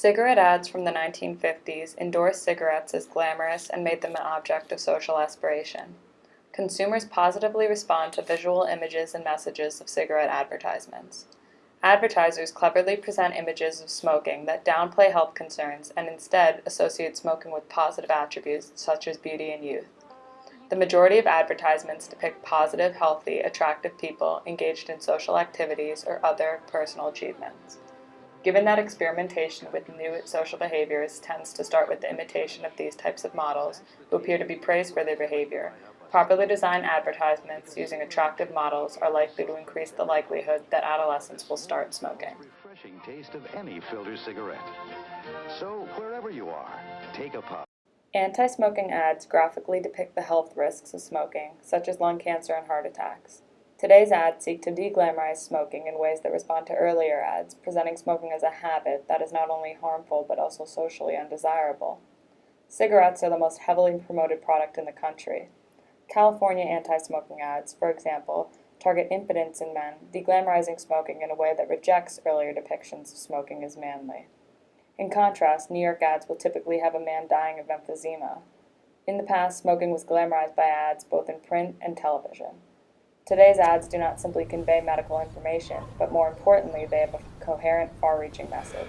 Cigarette ads from the 1950s endorsed cigarettes as glamorous and made them an object of social aspiration. Consumers positively respond to visual images and messages of cigarette advertisements. Advertisers cleverly present images of smoking that downplay health concerns and instead associate smoking with positive attributes such as beauty and youth. The majority of advertisements depict positive, healthy, attractive people engaged in social activities or other personal achievements. Given that experimentation with new social behaviors tends to start with the imitation of these types of models, who appear to be praised for their behavior, properly designed advertisements using attractive models are likely to increase the likelihood that adolescents will start smoking. Refreshing taste of any filter cigarette. So wherever you are, take a puff. Anti-smoking ads graphically depict the health risks of smoking, such as lung cancer and heart attacks. Today's ads seek to de-glamorize smoking in ways that respond to earlier ads, presenting smoking as a habit that is not only harmful but also socially undesirable. Cigarettes are the most heavily promoted product in the country. California anti-smoking ads, for example, target impotence in men, de-glamorizing smoking in a way that rejects earlier depictions of smoking as manly. In contrast, New York ads will typically have a man dying of emphysema. In the past, smoking was glamorized by ads both in print and television. Today's ads do not simply convey medical information, but more importantly, they have a coherent, far-reaching message.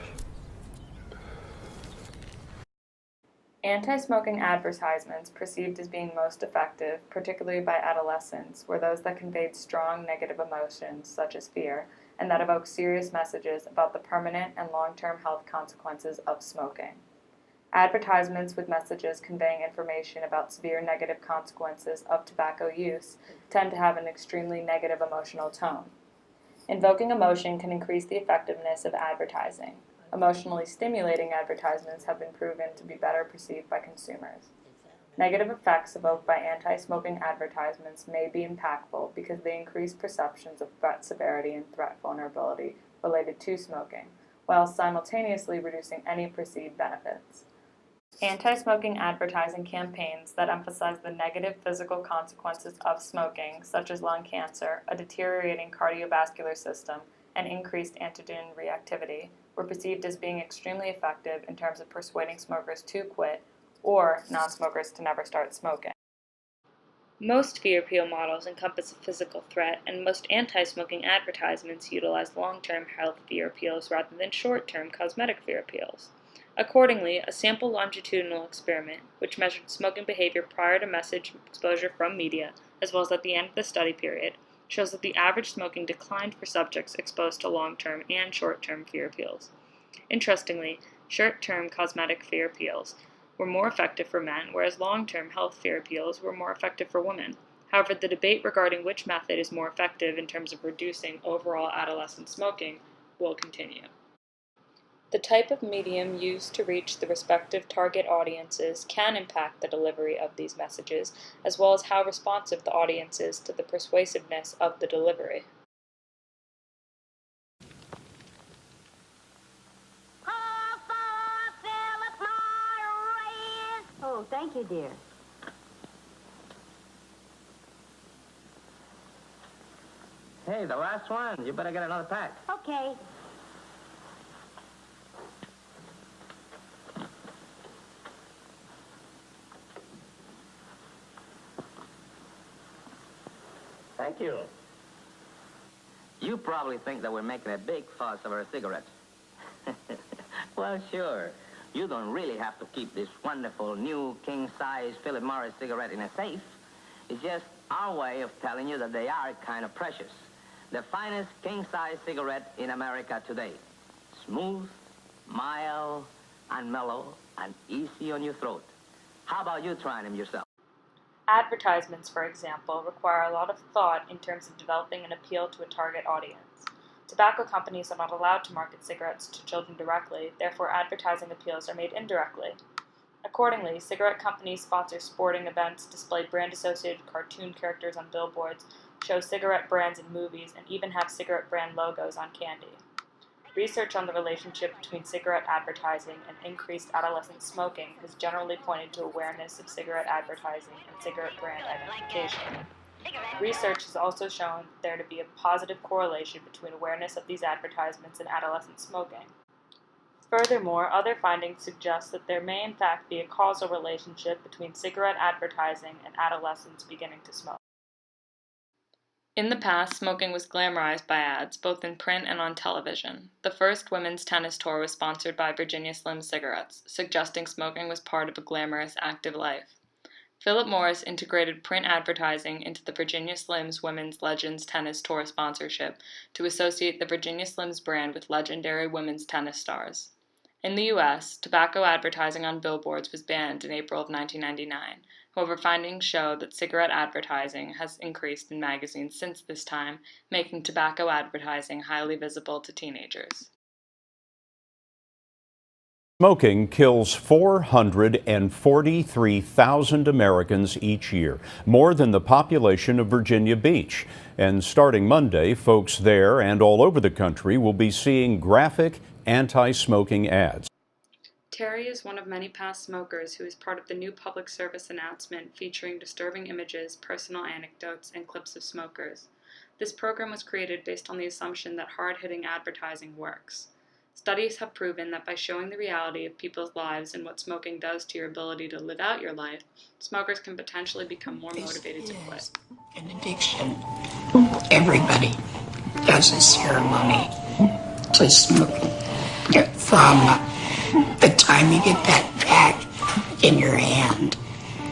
Anti-smoking advertisements perceived as being most effective, particularly by adolescents, were those that conveyed strong negative emotions, such as fear, and that evoked serious messages about the permanent and long-term health consequences of smoking. Advertisements with messages conveying information about severe negative consequences of tobacco use tend to have an extremely negative emotional tone. Invoking emotion can increase the effectiveness of advertising. Emotionally stimulating advertisements have been proven to be better perceived by consumers. Negative effects evoked by anti-smoking advertisements may be impactful because they increase perceptions of threat severity and threat vulnerability related to smoking, while simultaneously reducing any perceived benefits. Anti-smoking advertising campaigns that emphasize the negative physical consequences of smoking, such as lung cancer, a deteriorating cardiovascular system, and increased antigen reactivity, were perceived as being extremely effective in terms of persuading smokers to quit or non-smokers to never start smoking. Most fear appeal models encompass a physical threat, and most anti-smoking advertisements utilize long-term health fear appeals rather than short-term cosmetic fear appeals. Accordingly, a sample longitudinal experiment, which measured smoking behavior prior to message exposure from media, as well as at the end of the study period, shows that the average smoking declined for subjects exposed to long-term and short-term fear appeals. Interestingly, short-term cosmetic fear appeals were more effective for men, whereas long-term health fear appeals were more effective for women. However, the debate regarding which method is more effective in terms of reducing overall adolescent smoking will continue. The type of medium used to reach the respective target audiences can impact the delivery of these messages, as well as how responsive the audience is to the persuasiveness of the delivery. Oh, thank you, dear. Hey, the last one. You better get another pack. Okay. Thank you. You probably think that we're making a big fuss of our cigarettes. Well, sure. You don't really have to keep this wonderful new king-size Philip Morris cigarette in a safe. It's just our way of telling you that they are kind of precious. The finest king-size cigarette in America today. Smooth, mild, and mellow, and easy on your throat. How about you trying them yourself? Advertisements, for example, require a lot of thought in terms of developing an appeal to a target audience. Tobacco companies are not allowed to market cigarettes to children directly, therefore advertising appeals are made indirectly. Accordingly, cigarette companies sponsor sporting events, display brand-associated cartoon characters on billboards, show cigarette brands in movies, and even have cigarette brand logos on candy. Research on the relationship between cigarette advertising and increased adolescent smoking has generally pointed to awareness of cigarette advertising and cigarette brand identification. Research has also shown there to be a positive correlation between awareness of these advertisements and adolescent smoking. Furthermore, other findings suggest that there may in fact be a causal relationship between cigarette advertising and adolescents beginning to smoke. In the past, smoking was glamorized by ads, both in print and on television. The first women's tennis tour was sponsored by Virginia Slim cigarettes, suggesting smoking was part of a glamorous, active life. Philip Morris integrated print advertising into the Virginia Slims Women's Legends Tennis Tour sponsorship to associate the Virginia Slims brand with legendary women's tennis stars. In the U.S., tobacco advertising on billboards was banned in April of 1999. However, findings show that cigarette advertising has increased in magazines since this time, making tobacco advertising highly visible to teenagers. Smoking kills 443,000 Americans each year, more than the population of Virginia Beach. And starting Monday, folks there and all over the country will be seeing graphic anti-smoking ads. Terry is one of many past smokers who is part of the new public service announcement featuring disturbing images, personal anecdotes, and clips of smokers. This program was created based on the assumption that hard-hitting advertising works. Studies have proven that by showing the reality of people's lives and what smoking does to your ability to live out your life, smokers can potentially become more motivated to quit. An addiction. Everybody does a ceremony to smoking. From the time you get that pack in your hand,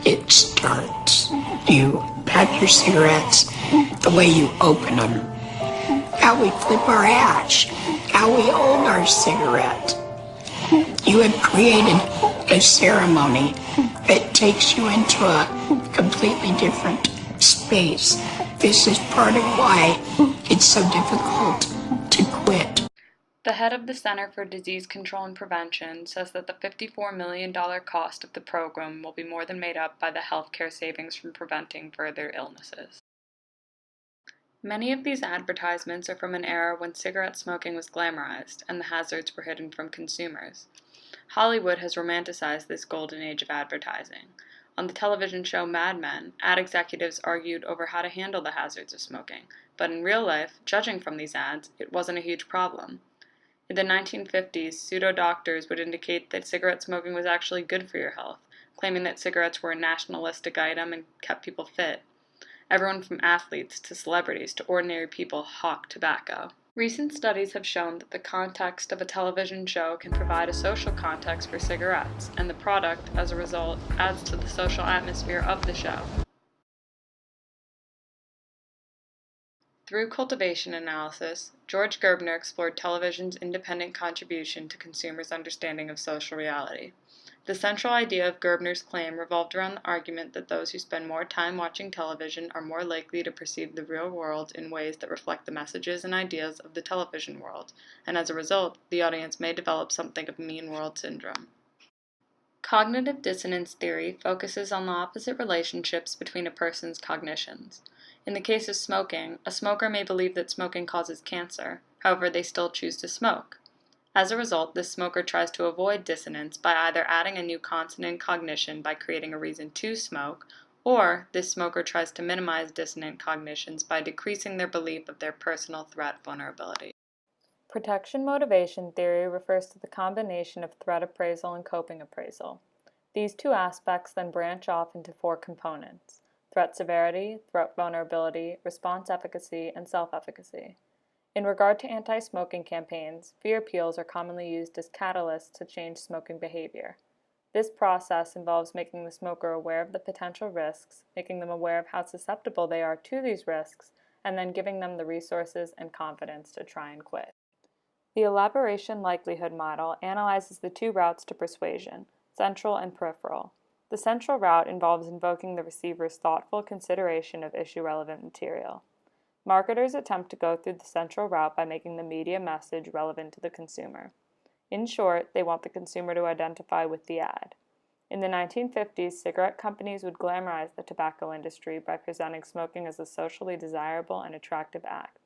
it starts. You pack your cigarettes, the way you open them, how we flip our ash, how we hold our cigarette. You have created a ceremony that takes you into a completely different space. This is part of why it's so difficult to quit. The head of the Center for Disease Control and Prevention says that the $54 million cost of the program will be more than made up by the healthcare savings from preventing further illnesses. Many of these advertisements are from an era when cigarette smoking was glamorized and the hazards were hidden from consumers. Hollywood has romanticized this golden age of advertising. On the television show Mad Men, ad executives argued over how to handle the hazards of smoking, but in real life, judging from these ads, it wasn't a huge problem. In the 1950s, pseudo-doctors would indicate that cigarette smoking was actually good for your health, claiming that cigarettes were a nationalistic item and kept people fit. Everyone from athletes to celebrities to ordinary people hawk tobacco. Recent studies have shown that the context of a television show can provide a social context for cigarettes, and the product, as a result, adds to the social atmosphere of the show. Through cultivation analysis, George Gerbner explored television's independent contribution to consumers' understanding of social reality. The central idea of Gerbner's claim revolved around the argument that those who spend more time watching television are more likely to perceive the real world in ways that reflect the messages and ideas of the television world, and as a result, the audience may develop something of mean world syndrome. Cognitive dissonance theory focuses on the opposite relationships between a person's cognitions. In the case of smoking, a smoker may believe that smoking causes cancer, however they still choose to smoke. As a result, this smoker tries to avoid dissonance by either adding a new consonant cognition by creating a reason to smoke, or this smoker tries to minimize dissonant cognitions by decreasing their belief of their personal threat vulnerability. Protection motivation theory refers to the combination of threat appraisal and coping appraisal. These two aspects then branch off into four components: threat severity, threat vulnerability, response efficacy, and self-efficacy. In regard to anti-smoking campaigns, fear appeals are commonly used as catalysts to change smoking behavior. This process involves making the smoker aware of the potential risks, making them aware of how susceptible they are to these risks, and then giving them the resources and confidence to try and quit. The elaboration likelihood model analyzes the two routes to persuasion, central and peripheral. The central route involves invoking the receiver's thoughtful consideration of issue-relevant material. Marketers attempt to go through the central route by making the media message relevant to the consumer. In short, they want the consumer to identify with the ad. In the 1950s, cigarette companies would glamorize the tobacco industry by presenting smoking as a socially desirable and attractive act.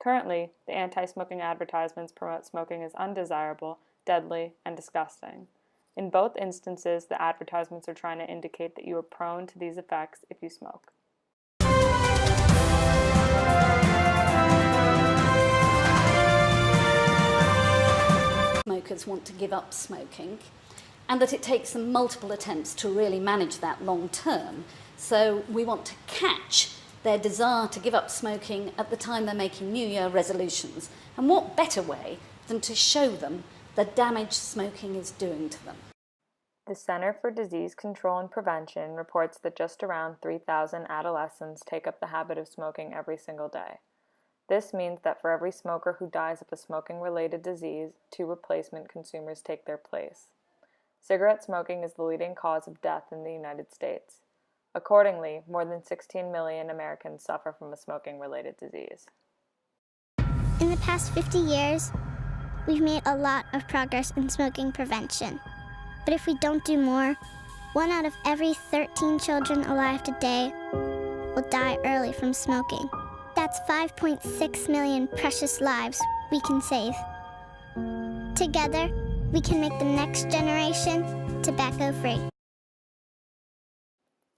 Currently, the anti-smoking advertisements promote smoking as undesirable, deadly, and disgusting. In both instances, the advertisements are trying to indicate that you are prone to these effects if you smoke. Smokers Americans want to give up smoking, and that it takes them multiple attempts to really manage that long term. So we want to catch their desire to give up smoking at the time they're making New Year resolutions. And what better way than to show them the damage smoking is doing to them? The Center for Disease Control and Prevention reports that just around 3,000 adolescents take up the habit of smoking every single day. This means that for every smoker who dies of a smoking-related disease, 2 replacement consumers take their place. Cigarette smoking is the leading cause of death in the United States. Accordingly, more than 16 million Americans suffer from a smoking-related disease. In the past 50 years, we've made a lot of progress in smoking prevention. But if we don't do more, 1 out of every 13 children alive today will die early from smoking. That's 5.6 million precious lives we can save. Together, we can make the next generation tobacco-free.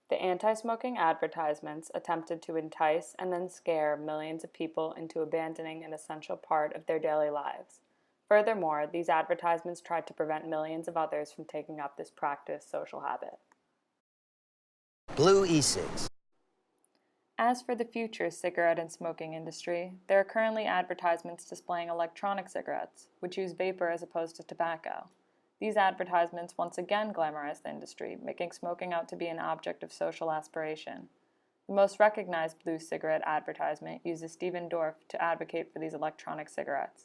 The anti-smoking advertisements attempted to entice and then scare millions of people into abandoning an essential part of their daily lives. Furthermore, these advertisements tried to prevent millions of others from taking up this practiced social habit. Blue e-cigs. As for the future cigarette and smoking industry, there are currently advertisements displaying electronic cigarettes, which use vapor as opposed to tobacco. These advertisements once again glamorize the industry, making smoking out to be an object of social aspiration. The most recognized blue cigarette advertisement uses Stephen Dorff to advocate for these electronic cigarettes.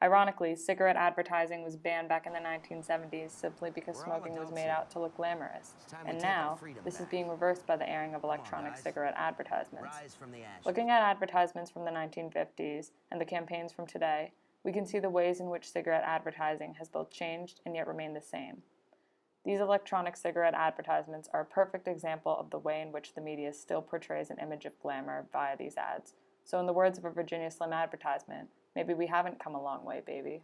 Ironically, cigarette advertising was banned back in the 1970s simply because smoking was made out to look glamorous, and now this is being reversed by the airing of electronic cigarette advertisements. Looking at advertisements from the 1950s and the campaigns from today, we can see the ways in which cigarette advertising has both changed and yet remained the same. These electronic cigarette advertisements are a perfect example of the way in which the media still portrays an image of glamour via these ads. So in the words of a Virginia Slim advertisement, maybe we haven't come a long way, baby.